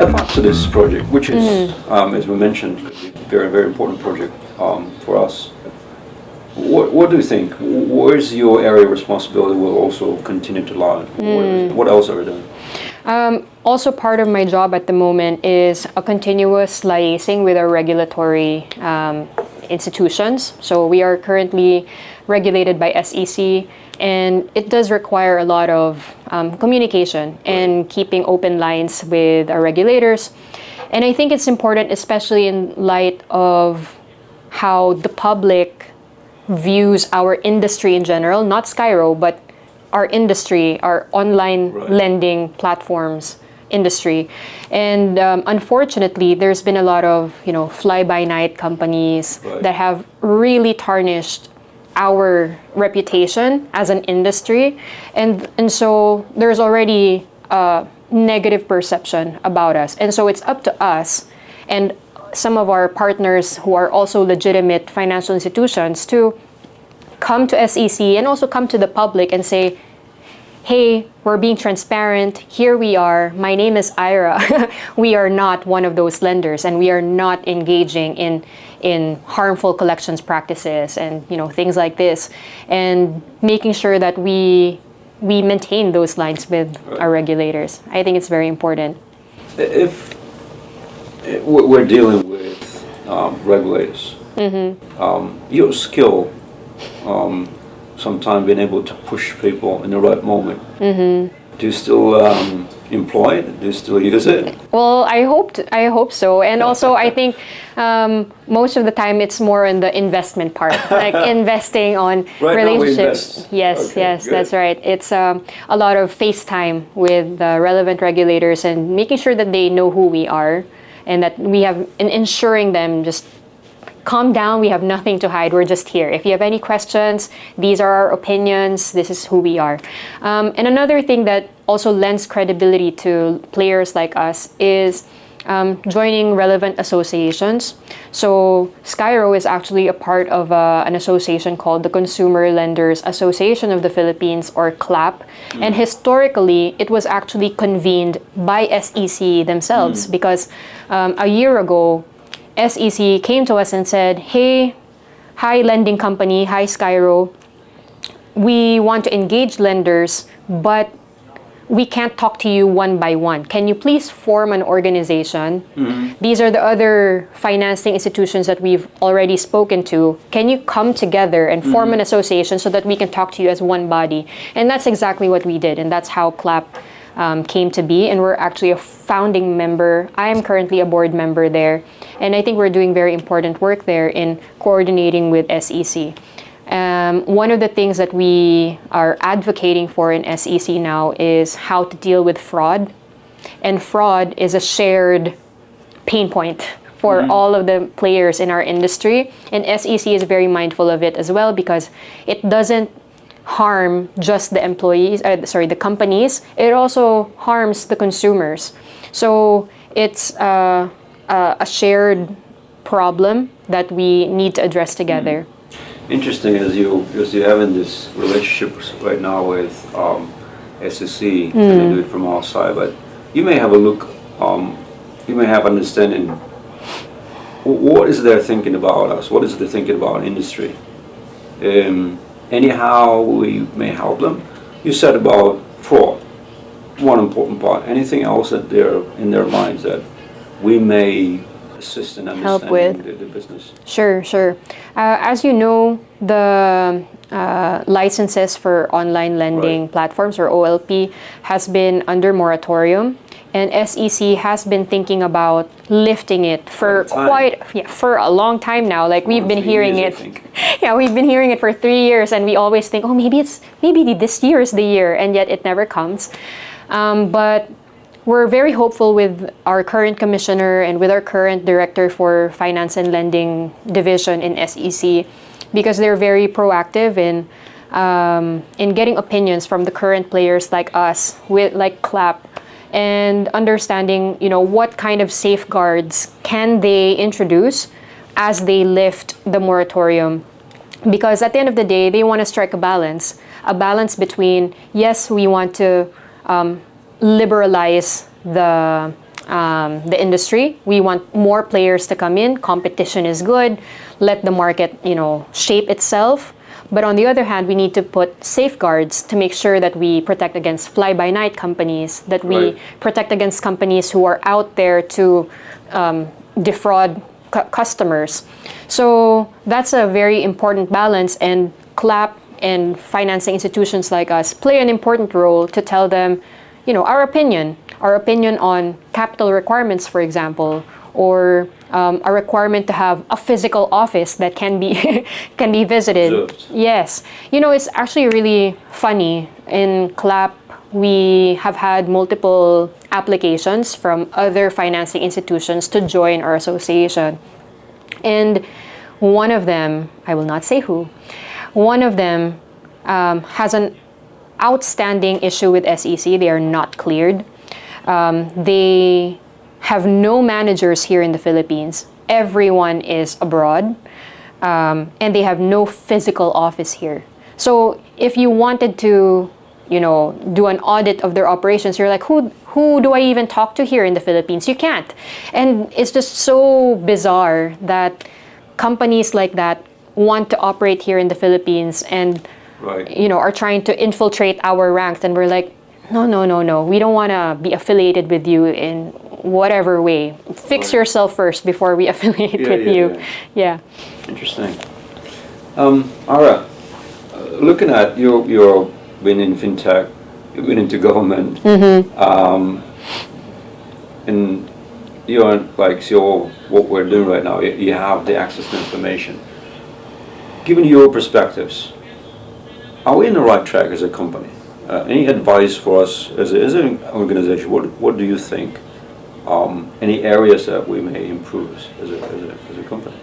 Apart to this project, which is, as we mentioned, a very, very important project for us, what do you think? Where's your area of responsibility will also continue to lie? What else are we doing? Also, part of my job at the moment is a continuous liaising with our regulatory institutions. So we are currently regulated by SEC, and it does require a lot of communication and keeping open lines with our regulators. And I think it's important, especially in light of how the public views our industry in general, not Skyro, but our industry, our online lending platforms industry. And unfortunately, there's been a lot of, fly-by-night companies that have really tarnished our reputation as an industry. And so there's already a negative perception about us. And so it's up to us and some of our partners who are also legitimate financial institutions to come to SEC and also come to the public and say, hey, we're being transparent. Here we are. My name is Ira. We are not one of those lenders, and we are not engaging in harmful collections practices and things like this, and making sure that we maintain those lines with our regulators. I think it's very important. If we're dealing with regulators, your skill, sometimes being able to push people in the right moment. Do you still employ it? Do you still use it? Well, I hope so. And also, I think most of the time it's more in the investment part, like investing on relationships. Yes, good. That's right. It's a lot of FaceTime with the relevant regulators and making sure that they know who we are and that we have, and ensuring them just calm down, we have nothing to hide, we're just here. If you have any questions, these are our opinions, this is who we are. And another thing that also lends credibility to players like us is joining relevant associations. So Skyro is actually a part of an association called the Consumer Lenders Association of the Philippines, or CLAP. And historically, it was actually convened by SEC themselves because a year ago, SEC came to us and said, hey, hi lending company, hi Skyro, we want to engage lenders, but we can't talk to you one by one. Can you please form an organization? These are the other financing institutions that we've already spoken to. Can you come together and form an association so that we can talk to you as one body? And that's exactly what we did, and that's how CLAP came to be, and we're actually a founding member. I am currently a board member there, and I think we're doing very important work there in coordinating with SEC. One of the things that we are advocating for in SEC now is how to deal with fraud, and fraud is a shared pain point for all of the players in our industry, and SEC is very mindful of it as well because it doesn't harm just the employees, the companies, it also harms the consumers. So it's a shared problem that we need to address together. Interesting, as you having this relationship right now with SEC, and they do it from our side, but you may have a look, you may have understanding. What is their thinking about us? What is their thinking about industry? Anyhow we may help them. You said about fraud, one important part. Anything else that they're in their minds that we may assist in understanding the business? Sure. As you know, the licenses for online lending platforms, or OLP, has been under moratorium, and SEC has been thinking about lifting it for for a long time now. Like we've been hearing it. We've been hearing it for 3 years, and we always think, oh, maybe this year is the year, and yet it never comes. But we're very hopeful with our current commissioner and with our current director for finance and lending division in SEC, because they're very proactive in getting opinions from the current players like us, like CLAP, and understanding, what kind of safeguards can they introduce as they lift the moratorium. Because at the end of the day, they want to strike a balance between, yes, we want to liberalize the the industry. We want more players to come in. Competition is good. Let the market, shape itself. But on the other hand, we need to put safeguards to make sure that we protect against fly-by-night companies, that we protect against companies who are out there to defraud customers. So that's a very important balance, and CLAP and financing institutions like us play an important role to tell them, our opinion on capital requirements, for example, or a requirement to have a physical office that can be can be visited. Observed. Yes. It's actually really funny. In CLAP, we have had multiple applications from other financing institutions to join our association. And one of them, I will not say who, one of them has an outstanding issue with SEC. They are not cleared. They have no managers here in the Philippines. Everyone is abroad. And they have no physical office here. So if you wanted to, do an audit of their operations, you're like, who do I even talk to here in the Philippines? You can't. And it's just so bizarre that companies like that want to operate here in the Philippines and are trying to infiltrate our ranks, and we're like, no, we don't want to be affiliated with you in whatever way. Fix yourself first before we affiliate with you. Yeah. Interesting. Ira, looking at your been in fintech, you've been into government, and you're like, so what we're doing right now, you have the access to information. Given your perspectives, are we in the right track as a company? Any advice for us as an organization? What do you think? Any areas that we may improve as a company?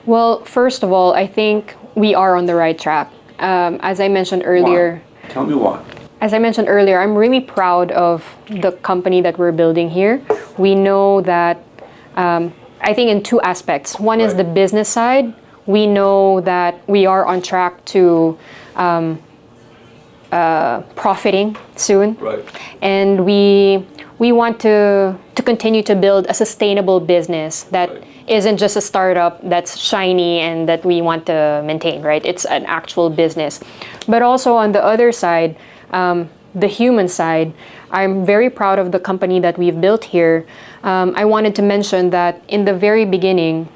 Well, first of all, I think we are on the right track. As I mentioned earlier. Why? Tell me why. As I mentioned earlier, I'm really proud of the company that we're building here. We know that, I think in two aspects. One is the business side. We know that we are on track to profiting soon. Right. And we want to continue to build a sustainable business that isn't just a startup that's shiny and that we want to maintain, right? It's an actual business. But also on the other side, the human side, I'm very proud of the company that we've built here. I wanted to mention that in the very beginning,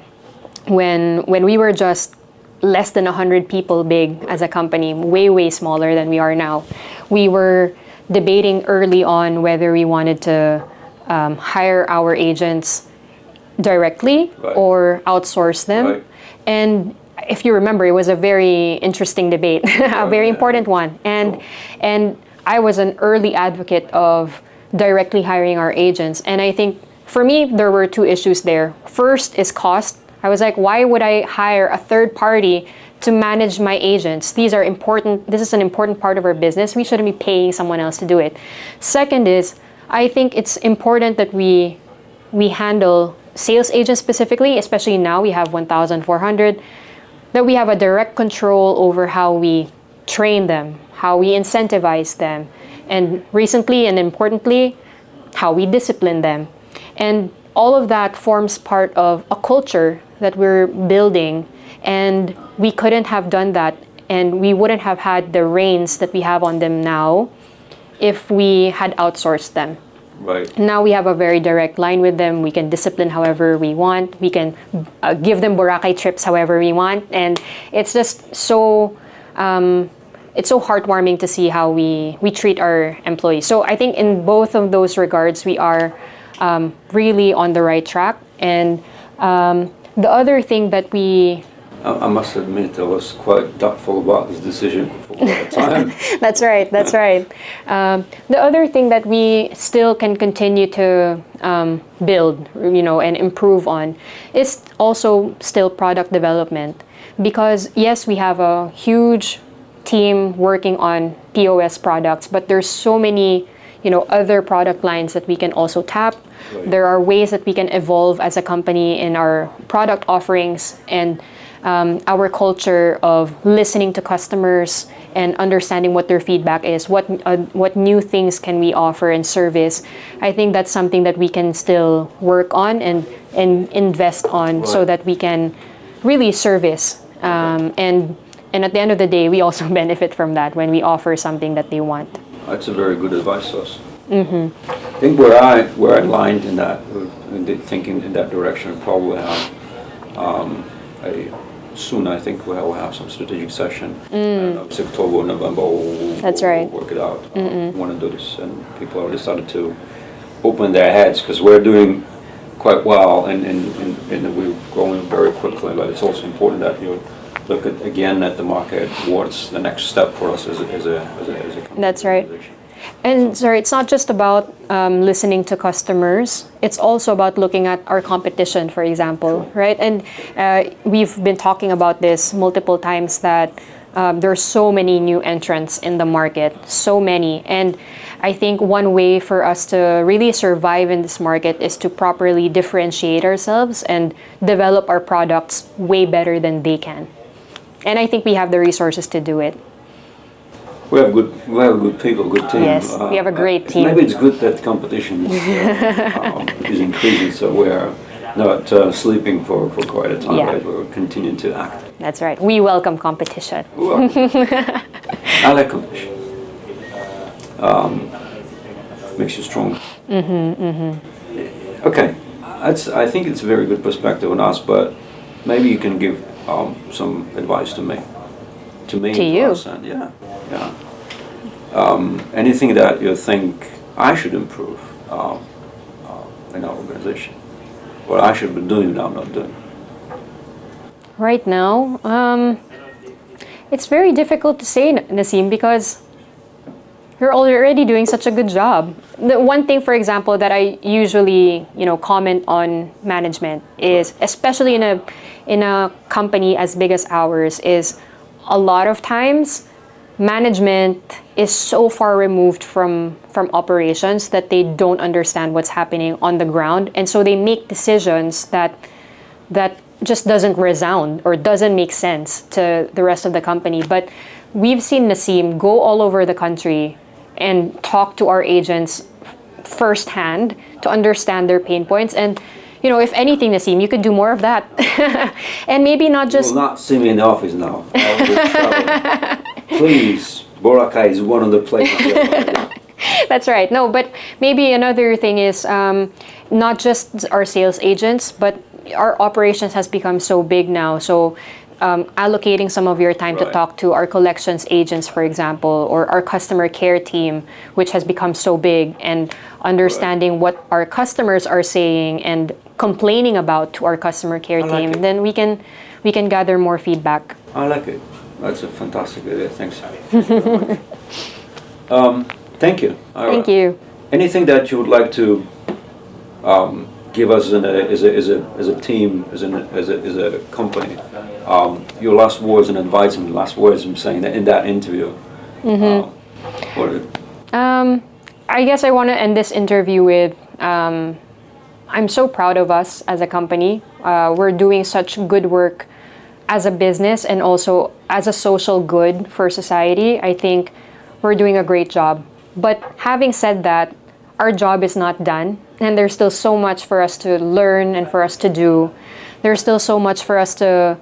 when we were just less than 100 people big as a company, way smaller than we are now, we were debating early on whether we wanted to hire our agents directly or outsource them. And if you remember, it was a very interesting debate, a very important one. And I was an early advocate of directly hiring our agents. And I think for me, there were two issues there. First is cost. I was like, why would I hire a third party to manage my agents? These are important. This is an important part of our business. We shouldn't be paying someone else to do it. Second is, I think it's important that we handle sales agents specifically, especially now we have 1,400, that we have a direct control over how we train them, how we incentivize them, and recently and importantly, how we discipline them. And all of that forms part of a culture that we're building, and we couldn't have done that, and we wouldn't have had the reins that we have on them now if we had outsourced them. Right. Now we have a very direct line with them. We can discipline however we want. We can give them Boracay trips however we want, and it's just so it's so heartwarming to see how we treat our employees. So I think in both of those regards, we are really on the right track. And the other thing that I must admit, I was quite doubtful about this decision for quite a time. That's right. The other thing that we still can continue to build, and improve on is also still product development. Because yes, we have a huge team working on POS products, but there's so many other product lines that we can also tap. There are ways that we can evolve as a company in our product offerings, and our culture of listening to customers and understanding what their feedback is, what new things can we offer and service. I think that's something that we can still work on and invest on, so that we can really service. And at the end of the day, we also benefit from that when we offer something that they want. That's a very good advice to us. I think where I aligned in that, thinking in that direction, probably have soon. I think we'll have some strategic session. October, November. That's right. We'll work it out. We want to do this, and people already started to open their heads, because we're doing quite well, and we're growing very quickly. But it's also important that you look again at the market. What's the next step for us as a company? That's right. And sorry, it's not just about listening to customers. It's also about looking at our competition, for example, right? And we've been talking about this multiple times, that there's so many new entrants in the market, so many. And I think one way for us to really survive in this market is to properly differentiate ourselves and develop our products way better than they can. And I think we have the resources to do it. We have good people, good team. Yes, we have a great team. Maybe it's good that competition is increasing, so we're not sleeping for quite a time. Right? We're continuing to act. That's right. We welcome competition. I like competition. Makes you stronger. Okay, I think it's a very good perspective on us, but maybe you can give some advice to me. To you. Us, and anything that you think I should improve in our organization, what I should be doing that I'm not doing. Right now, it's very difficult to say, Nasim, because you're already doing such a good job. The one thing, for example, that I usually, comment on management is, especially in a company as big as ours, is a lot of times management is so far removed from operations that they don't understand what's happening on the ground, and so they make decisions that just doesn't resound or doesn't make sense to the rest of the company. But we've seen Nasim go all over the country and talk to our agents firsthand to understand their pain points. And if anything, Nasim, you could do more of that. And maybe not just... You will not see me in the office now. Please, Boracay is one of the places. That's right. No, but maybe another thing is not just our sales agents, but our operations has become so big now. So allocating some of your time to talk to our collections agents, for example, or our customer care team, which has become so big, and understanding what our customers are saying and complaining about to our customer care team, then we can gather more feedback. I like it. That's a fantastic idea. Thanks. Thank you, Ira. Thank you. Anything that you would like to give us as a team, as a company? Your last words and advice, and last words I'm saying that in that interview. What are it? I guess I want to end this interview with, I'm so proud of us as a company. We're doing such good work as a business and also as a social good for society. I think we're doing a great job. But having said that, our job is not done, and there's still so much for us to learn and for us to do. There's still so much for us to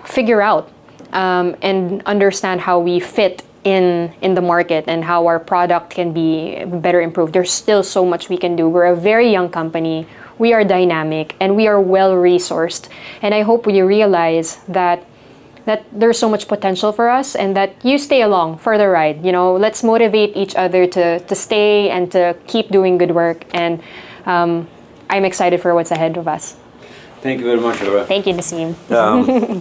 figure out and understand how we fit in the market and how our product can be better improved. There's still so much we can do. We're a very young company. We are dynamic and we are well resourced. And I hope you realize that there's so much potential for us, and that you stay along for the ride. Let's motivate each other to stay and to keep doing good work. And I'm excited for what's ahead of us. Thank you very much, Ira. Thank you, Nasim.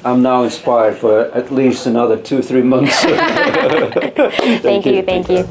I'm now inspired for at least another 2-3 months. Thank you.